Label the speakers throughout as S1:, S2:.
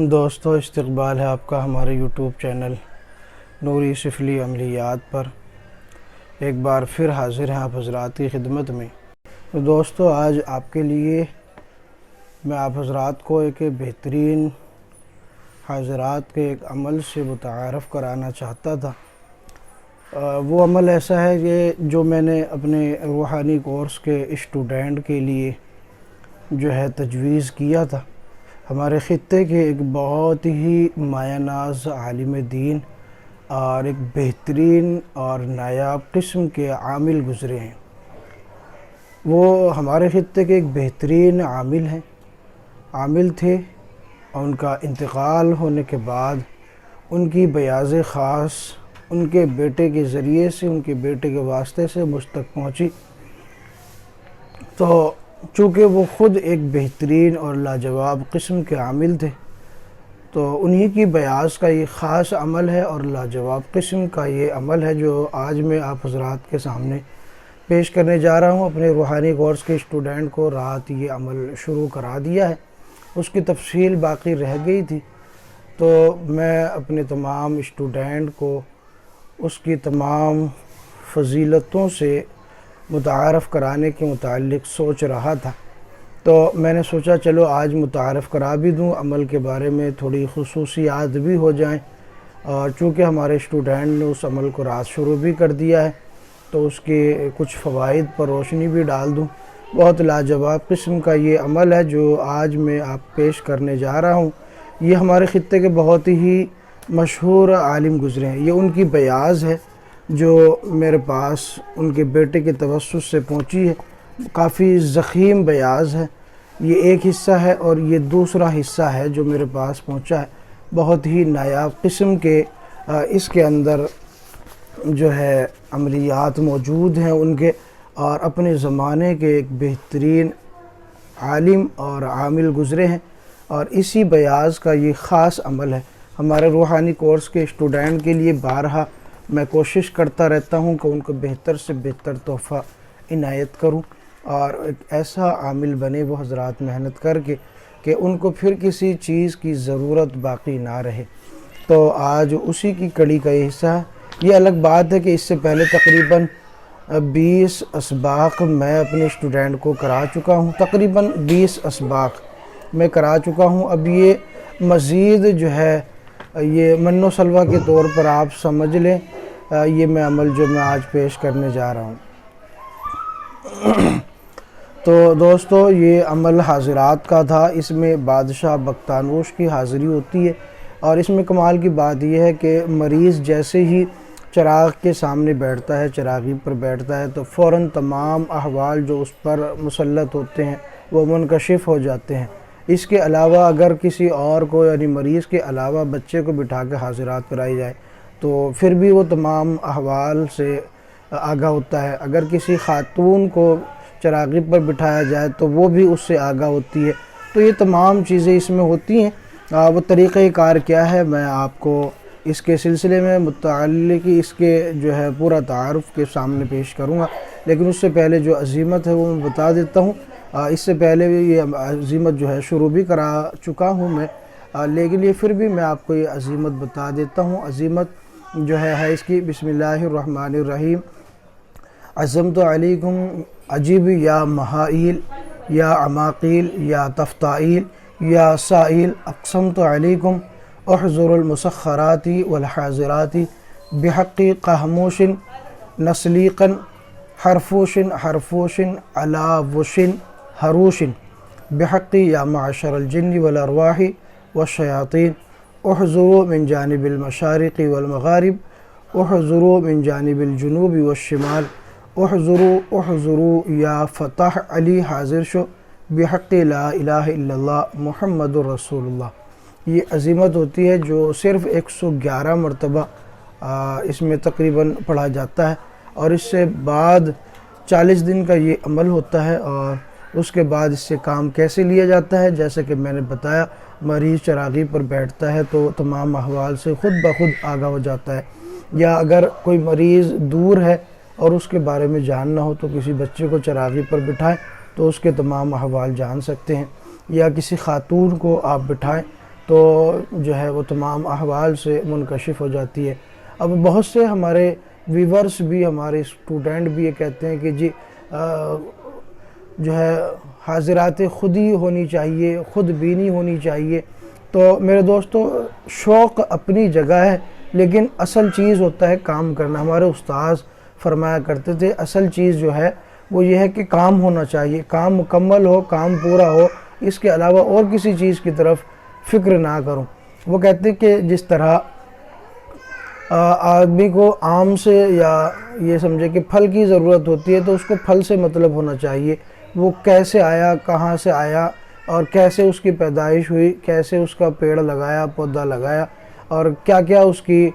S1: دوستو، استقبال ہے آپ کا ہمارے یوٹیوب چینل نوری سفلی عملیات پر۔ ایک بار پھر حاضر ہیں آپ حضرات کی خدمت میں۔ دوستو، آج آپ کے لیے میں آپ حضرات کو ایک بہترین حاضرات کے ایک عمل سے متعارف کرانا چاہتا تھا۔ وہ عمل ایسا ہے کہ جو میں نے اپنے روحانی کورس کے اسٹوڈنٹ کے لیے جو ہے تجویز کیا تھا۔ ہمارے خطے کے ایک بہت ہی مایہ ناز عالم دین اور ایک بہترین اور نایاب قسم کے عامل گزرے ہیں۔ وہ ہمارے خطے کے ایک بہترین عامل تھے، اور ان کا انتقال ہونے کے بعد ان کی بیاض خاص ان کے بیٹے کے ذریعے سے، ان کے بیٹے کے واسطے سے مجھ تک پہنچی۔ تو چونکہ وہ خود ایک بہترین اور لاجواب قسم کے عامل تھے، تو انہی کی بیاض کا یہ خاص عمل ہے اور لاجواب قسم کا یہ عمل ہے جو آج میں آپ حضرات کے سامنے پیش کرنے جا رہا ہوں۔ اپنے روحانی کورس کے اسٹوڈنٹ کو رات یہ عمل شروع کرا دیا ہے، اس کی تفصیل باقی رہ گئی تھی، تو میں اپنے تمام اسٹوڈنٹ کو اس کی تمام فضیلتوں سے متعارف کرانے کے متعلق سوچ رہا تھا۔ تو میں نے سوچا چلو آج متعارف کرا بھی دوں، عمل کے بارے میں تھوڑی خصوصیات بھی ہو جائیں، اور چونکہ ہمارے اسٹوڈنٹ نے اس عمل کو رات شروع بھی کر دیا ہے تو اس کے کچھ فوائد پر روشنی بھی ڈال دوں۔ بہت لاجواب قسم کا یہ عمل ہے جو آج میں آپ پیش کرنے جا رہا ہوں۔ یہ ہمارے خطے کے بہت ہی مشہور عالم گزرے ہیں۔ یہ ان کی بیاض ہے جو میرے پاس ان کے بیٹے کے توسط سے پہنچی ہے۔ کافی ضخیم بیاض ہے، یہ ایک حصہ ہے، اور یہ دوسرا حصہ ہے جو میرے پاس پہنچا ہے۔ بہت ہی نایاب قسم کے اس کے اندر جو ہے عملیات موجود ہیں ان کے، اور اپنے زمانے کے ایک بہترین عالم اور عامل گزرے ہیں، اور اسی بیاض کا یہ خاص عمل ہے۔ ہمارے روحانی کورس کے اسٹوڈنٹ کے لیے بارہا میں کوشش کرتا رہتا ہوں کہ ان کو بہتر سے بہتر تحفہ عنایت کروں، اور ایک ایسا عامل بنے وہ حضرات محنت کر کے کہ ان کو پھر کسی چیز کی ضرورت باقی نہ رہے۔ تو آج اسی کی کڑی کا یہ حصہ ہے۔ یہ الگ بات ہے کہ اس سے پہلے تقریباً 20 اسباق میں اپنے اسٹوڈنٹ کو کرا چکا ہوں، تقریباً 20 اسباق میں کرا چکا ہوں۔ اب یہ مزید جو ہے یہ من و سلوہ کے طور پر آپ سمجھ لیں، یہ میں عمل جو میں آج پیش کرنے جا رہا ہوں۔ تو دوستو، یہ عمل حاضرات کا تھا۔ اس میں بادشاہ بختانوش کی حاضری ہوتی ہے، اور اس میں کمال کی بات یہ ہے کہ مریض جیسے ہی چراغ کے سامنے بیٹھتا ہے، چراغی پر بیٹھتا ہے، تو فوراً تمام احوال جو اس پر مسلط ہوتے ہیں وہ منکشف ہو جاتے ہیں۔ اس کے علاوہ اگر کسی اور کو، یعنی مریض کے علاوہ بچے کو بٹھا کے حاضرات پر آئی جائے تو پھر بھی وہ تمام احوال سے آگاہ ہوتا ہے۔ اگر کسی خاتون کو چراغی پر بٹھایا جائے تو وہ بھی اس سے آگاہ ہوتی ہے۔ تو یہ تمام چیزیں اس میں ہوتی ہیں۔ وہ طریقہ کار کیا ہے میں آپ کو اس کے سلسلے میں متعلق اس کے جو ہے پورا تعارف کے سامنے پیش کروں گا، لیکن اس سے پہلے جو عزیمت ہے وہ میں بتا دیتا ہوں۔ اس سے پہلے بھی یہ عزیمت جو ہے شروع بھی کرا چکا ہوں میں، لیکن یہ پھر بھی میں آپ کو یہ عزیمت بتا دیتا ہوں۔ عزیمت جو ہے اس کی بسم اللہ الرحمن الرحیم۔ عزمت علیکم عجیب یا محائل یا عماقیل یا تفتائل یا سائل، اقسمت علیکم احضر المسخرات والحاضرات بحق قہموش نسلیقا حرفوش حرفوش علاوش حروش بحق یا معشر الجن والارواح والشیاطین احضروا من جانب المشارق والمغارب احضروا من جانب الجنوب والشمال احضروا یا فتح علی حاضر شو بحق لا الہ الا اللہ محمد رسول اللہ۔ یہ عظیمت ہوتی ہے جو صرف 111 مرتبہ اس میں تقریباً پڑھا جاتا ہے، اور اس سے بعد 40 دن کا یہ عمل ہوتا ہے۔ اور اس کے بعد اس سے کام کیسے لیا جاتا ہے، جیسے کہ میں نے بتایا، مریض چراغی پر بیٹھتا ہے تو تمام احوال سے خود بخود آگاہ ہو جاتا ہے، یا اگر کوئی مریض دور ہے اور اس کے بارے میں جاننا ہو تو کسی بچے کو چراغی پر بٹھائیں تو اس کے تمام احوال جان سکتے ہیں، یا کسی خاتون کو آپ بٹھائیں تو جو ہے وہ تمام احوال سے منکشف ہو جاتی ہے۔ اب بہت سے ہمارے ویورز بھی، ہمارے اسٹوڈنٹ بھی یہ کہتے ہیں کہ جی جو ہے حاضرات خودی ہونی چاہیے، خود بینی ہونی چاہیے۔ تو میرے دوستو، شوق اپنی جگہ ہے، لیکن اصل چیز ہوتا ہے کام کرنا۔ ہمارے استاذ فرمایا کرتے تھے اصل چیز جو ہے وہ یہ ہے کہ کام ہونا چاہیے، کام مکمل ہو، کام پورا ہو، اس کے علاوہ اور کسی چیز کی طرف فکر نہ کروں۔ وہ کہتے ہیں کہ جس طرح آدمی کو آم سے یا یہ سمجھے کہ پھل کی ضرورت ہوتی ہے، تو اس کو پھل سے مطلب ہونا چاہیے، وہ کیسے آیا، کہاں سے آیا، اور کیسے اس کی پیدائش ہوئی، کیسے اس کا پیڑ لگایا، پودا لگایا، اور کیا کیا اس کی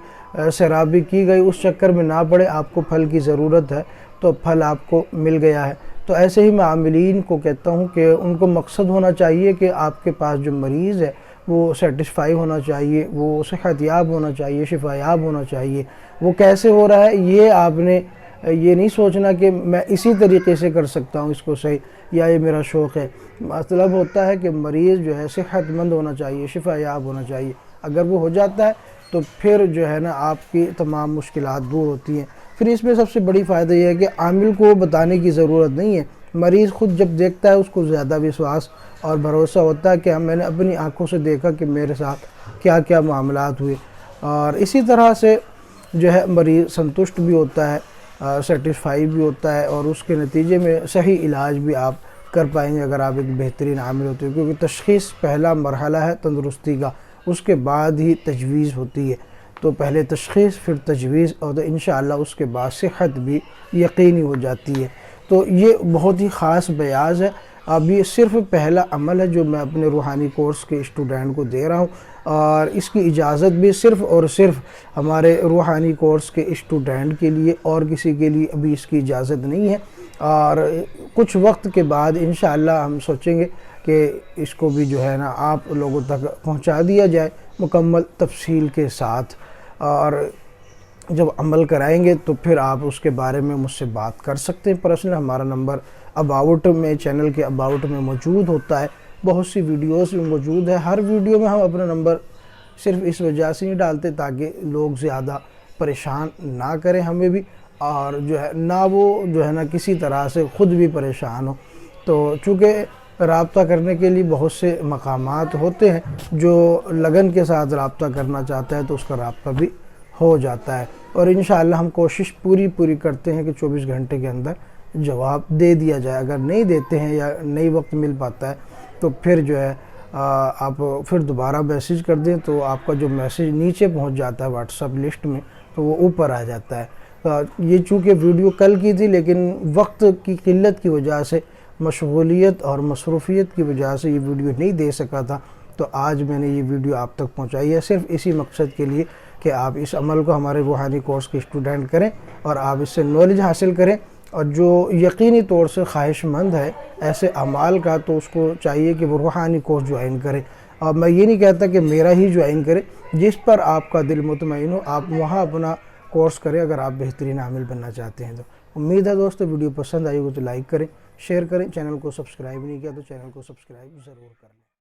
S1: سیرابی کی گئی، اس چکر میں نہ پڑے۔ آپ کو پھل کی ضرورت ہے تو پھل آپ کو مل گیا ہے۔ تو ایسے ہی میں عاملین کو کہتا ہوں کہ ان کو مقصد ہونا چاہیے کہ آپ کے پاس جو مریض ہے وہ سیٹسفائی ہونا چاہیے، وہ صحت یاب ہونا چاہیے، شفا یاب ہونا چاہیے۔ وہ کیسے ہو رہا ہے یہ آپ نے یہ نہیں سوچنا کہ میں اسی طریقے سے کر سکتا ہوں اس کو صحیح، یا یہ میرا شوق ہے۔ مطلب ہوتا ہے کہ مریض جو ہے صحت مند ہونا چاہیے، شفا یاب ہونا چاہیے۔ اگر وہ ہو جاتا ہے تو پھر جو ہے نا آپ کی تمام مشکلات دور ہوتی ہیں۔ پھر اس میں سب سے بڑی فائدہ یہ ہے کہ عامل کو بتانے کی ضرورت نہیں ہے، مریض خود جب دیکھتا ہے اس کو زیادہ وشواس اور بھروسہ ہوتا ہے کہ میں نے اپنی آنکھوں سے دیکھا کہ میرے ساتھ کیا کیا معاملات ہوئے، اور اسی طرح سے جو ہے مریض سنتشٹ بھی ہوتا ہے، سیٹسفائی بھی ہوتا ہے، اور اس کے نتیجے میں صحیح علاج بھی آپ کر پائیں گے اگر آپ ایک بہترین عامل ہوتے ہیں، کیونکہ تشخیص پہلا مرحلہ ہے تندرستی کا، اس کے بعد ہی تجویز ہوتی ہے۔ تو پہلے تشخیص، پھر تجویز، اور انشاءاللہ اس کے بعد صحت بھی یقینی ہو جاتی ہے۔ تو یہ بہت ہی خاص بیاض ہے۔ اب یہ صرف پہلا عمل ہے جو میں اپنے روحانی کورس کے اسٹوڈنٹ کو دے رہا ہوں، اور اس کی اجازت بھی صرف اور صرف ہمارے روحانی کورس کے اسٹوڈنٹ کے لیے، اور کسی کے لیے ابھی اس کی اجازت نہیں ہے۔ اور کچھ وقت کے بعد انشاءاللہ ہم سوچیں گے کہ اس کو بھی جو ہے نا آپ لوگوں تک پہنچا دیا جائے مکمل تفصیل کے ساتھ، اور جب عمل کرائیں گے تو پھر آپ اس کے بارے میں مجھ سے بات کر سکتے ہیں پرسنل۔ ہمارا نمبر اباؤٹ میں، چینل کے اباؤٹ میں موجود ہوتا ہے، بہت سی ویڈیوز میں موجود ہے۔ ہر ویڈیو میں ہم اپنا نمبر صرف اس وجہ سے نہیں ڈالتے تاکہ لوگ زیادہ پریشان نہ کریں ہمیں بھی، اور جو ہے نہ وہ جو ہے نا کسی طرح سے خود بھی پریشان ہو۔ تو چونکہ رابطہ کرنے کے لیے بہت سے مقامات ہوتے ہیں، جو لگن کے ساتھ رابطہ کرنا چاہتا ہے تو اس کا رابطہ بھی ہو جاتا ہے، اور انشاءاللہ ہم کوشش پوری کرتے ہیں کہ 24 گھنٹے کے اندر جواب دے دیا جائے۔ اگر نہیں دیتے ہیں یا نہیں وقت مل پاتا ہے تو پھر جو ہے آپ پھر دوبارہ میسیج کر دیں، تو آپ کا جو میسیج نیچے پہنچ جاتا ہے واٹس ایپ لسٹ میں، تو وہ اوپر آ جاتا ہے۔ یہ چونکہ ویڈیو کل کی تھی، لیکن وقت کی قلت کی وجہ سے، مشغولیت اور مصروفیت کی وجہ سے یہ ویڈیو نہیں دے سکا تھا، تو آج میں نے یہ ویڈیو آپ تک پہنچائی ہے صرف اسی مقصد کے لیے کہ آپ اس عمل کو ہمارے روحانی کورس کے اسٹوڈنٹ کریں اور آپ اس سے نالج حاصل کریں، اور جو یقینی طور سے خواہش مند ہے ایسے اعمال کا، تو اس کو چاہیے کہ وہ روحانی کورس جوائن کرے۔ اور میں یہ نہیں کہتا کہ میرا ہی جوائن کرے، جس پر آپ کا دل مطمئن ہو آپ وہاں اپنا کورس کریں اگر آپ بہترین عامل بننا چاہتے ہیں۔ تو امید ہے دوستو ویڈیو پسند آئی ہو تو لائک کریں، شیئر کریں، چینل کو سبسکرائب نہیں کیا تو چینل کو سبسکرائب ضرور کریں۔